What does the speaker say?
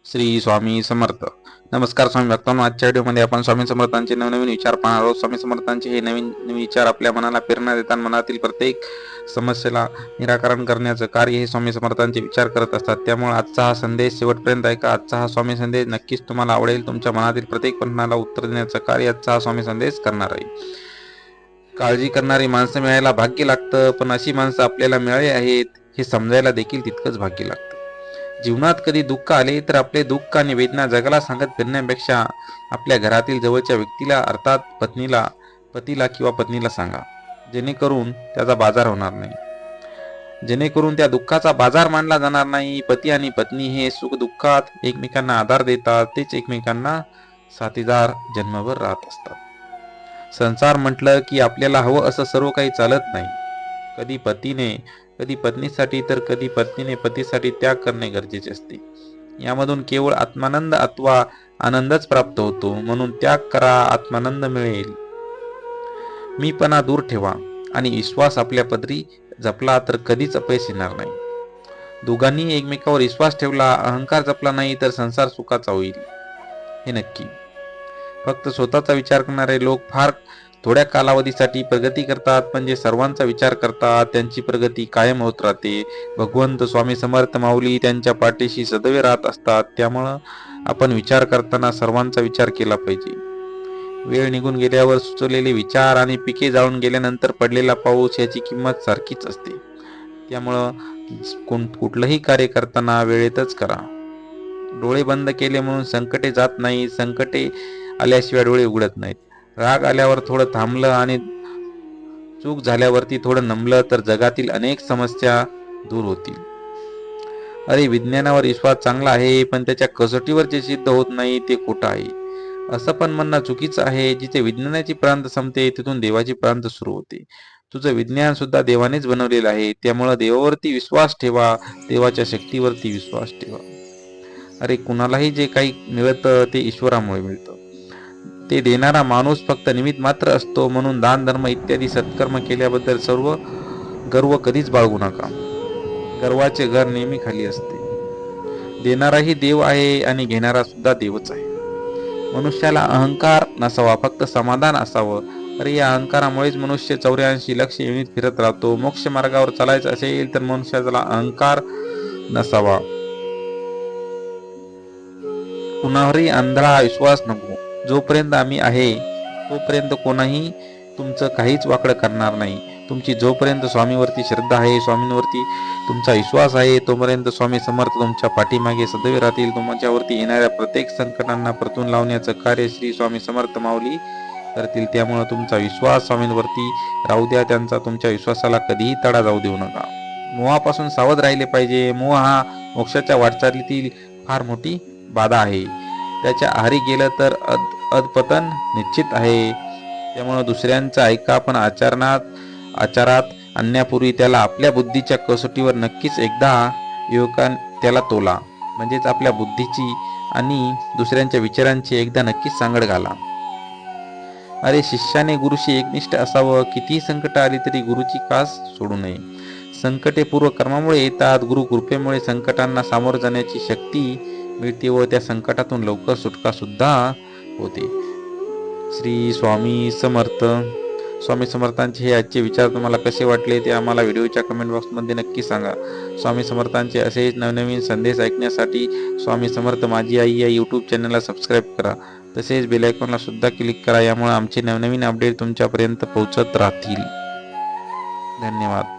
श्री स्वामी समर्थ. नमस्कार स्वामी भक्तांनो, आजच्या व्हिडिओमध्ये आपण स्वामी समर्थांचे नवनवीन विचार पाहणार आहोत. स्वामी समर्थांचे हे नवीन नवीन विचार आपल्या मनाला प्रेरणा देतात. मनातील प्रत्येक समस्येला निराकरण करण्याचं कार्य हे स्वामी समर्थांचे विचार करत असतात. त्यामुळे आजचा हा संदेश शेवटपर्यंत ऐका. आजचा हा स्वामी संदेश नक्कीच तुम्हाला आवडेल. तुमच्या मनातील प्रत्येक प्रश्नाला उत्तर देण्याचं कार्य आजचा हा स्वामी संदेश करणार आहे. काळजी करणारी माणसं मिळायला भाग्य लागतं, पण अशी माणसं आपल्याला मिळाली आहेत हे समजायला देखील तितकंच भाग्य लागतं. जीवनात कधी दुःख आले तर आपले दुःख आणि वेदना जगाला सांगत फिरण्यापेक्षा आपल्या घरातील जवळच्या व्यक्तीला, अर्थात पतीला किंवा पत्नीला सांगा, जेणेकरून त्याचा बाजार होणार नाही, जेणेकरून त्या दुःखाचा बाजार मांडला जाणार नाही. पती आणि पत्नी हे सुख दुःखात एकमेकांना आधार देतात, तेच एकमेकांना साथीदार जन्मभर राहत असतात. संसार म्हटलं की आपल्याला हवं असं सर्व काही चालत नाही. कधी पत्नीसाठी तर कधी पत्नीने पतीसाठी त्याग करणे गरजेचे असते. यामधून केवळ आत्मानंद अथवा आनंदच प्राप्त होतो. म्हणून त्याग करा, आत्मानंद मिळेल. मीपणा दूर ठेवा आणि विश्वास आपल्या पदरी जपला तर कधीच अपयश येणार नाही. दोघांनी एकमेकावर विश्वास ठेवला, अहंकार जपला नाही तर संसार सुखाचा होईल, हे नक्की. फक्त स्वतःचा विचार करणारे लोक फार थोड्या कालावधीसाठी प्रगती करतात, पण जे सर्वांचा विचार करतात त्यांची प्रगती कायम होत राहते. भगवंत स्वामी समर्थ माऊली त्यांच्या पाठीशी सदैव राहत असतात. त्यामुळं आपण विचार करताना सर्वांचा विचार केला पाहिजे. वेळ निघून गेल्यावर सुचवलेले विचार आणि पिके जाळून गेल्यानंतर पडलेला पाऊस याची किंमत सारखीच असते. त्यामुळं कुठलंही कार्य करताना वेळेतच करा. डोळे बंद केले म्हणून संकटे जात नाही. संकटे आल्याशिवाय डोळे उघडत नाहीत. राग आल्यावर थोडं थांबलं आणि चूक झाल्यावरती थोडं नमलं तर जगातील अनेक समस्या दूर होतील. अरे, विज्ञानावर विश्वास चांगला आहे, पण त्याच्या कसोटीवर जे सिद्ध होत नाही ते खोटं आहे, असं पण म्हणणं चुकीचं आहे. जिथे विज्ञानाची प्रांत संपते तिथून देवाची प्रांत सुरू होते. तुझं विज्ञान सुद्धा देवानेच बनवलेलं आहे. त्यामुळं देवावरती विश्वास ठेवा, देवाच्या शक्तीवरती विश्वास ठेवा. अरे, कुणालाही जे काही मिळतं ते ईश्वरामुळे मिळतं. ते देणारा माणूस फक्त निमित्त मात्र असतो. म्हणून दान, धर्म इत्यादी सत्कर्म केल्याबद्दल सर्व गर्व कधीच बाळगू नका. गर्वाचे घर नेहमी खाली असते. देणाराही देव आहे आणि घेणारा सुद्धा देवच आहे. मनुष्याला अहंकार नसावा, फक्त समाधान असावं. अरे, या अहंकारामुळेच मनुष्य 84 लक्ष युनिट फिरत राहतो. मोक्ष मार्गावर चालायचं असेल तर मनुष्याला अहंकार नसावा. कुणावरही आंधळा विश्वास नको. जोपर्यंत आम्ही आहे तोपर्यंत कोणाही तुमचं काहीच वाकडं करणार नाही. तुमची जोपर्यंत स्वामीवरती श्रद्धा आहे, स्वामींवरती तुमचा विश्वास आहे, तोपर्यंत स्वामी समर्थ तुमच्या पाठीमागे सदैव राहतील. तुमच्यावरती येणाऱ्या प्रत्येक संकटांना परतून लावण्याचं कार्य श्री स्वामी समर्थ माऊली करतील. त्यामुळे तुमचा विश्वास स्वामींवरती राहू द्या. त्यांचा तुमच्या विश्वासाला कधीही तडा जाऊ देऊ नका. मोहापासून सावध राहिले पाहिजे. मोह हा मोक्षाच्या वाटचालीतील फार मोठी बाधा आहे. त्याच्या आहारी गेलं तर अधपतन निश्चित आहे. त्यामुळे दुसऱ्यांचं ऐका, पण आचारात आणण्यापूर्वी त्याला आपल्या बुद्धीच्या कसोटीवर नक्कीच एकदा त्याला तोला. म्हणजेच आपल्या बुद्धीची आणि दुसऱ्यांच्या विचारांची एकदा नक्कीच सांगड घाला. अरे, शिष्याने गुरुशी एकनिष्ठ असावं. कितीही संकट आली तरी गुरुची कास सोडू नये. संकटे पूर्व कर्मामुळे येतात. गुरु कृपेमुळे संकटांना सामोरं जाण्याची शक्ती मिळते व त्या संकटातून लवकर सुटका सुद्धा होते. श्री स्वामी समर्थ. स्वामी समर्थांचे हे आजचे विचार तुम्हाला कसे वाटले ते आम्हाला व्हिडिओच्या कमेंट बॉक्समध्ये नक्की सांगा. स्वामी समर्थांचे असेच नवनवीन संदेश ऐकण्यासाठी स्वामी समर्थ माझी आई या यूट्यूब चॅनलला सबस्क्राईब करा. तसेच बेल आयकॉनला सुद्धा क्लिक करा. यामुळे आमचे नवनवीन अपडेट तुमच्यापर्यंत पोहोचत राहतील. धन्यवाद.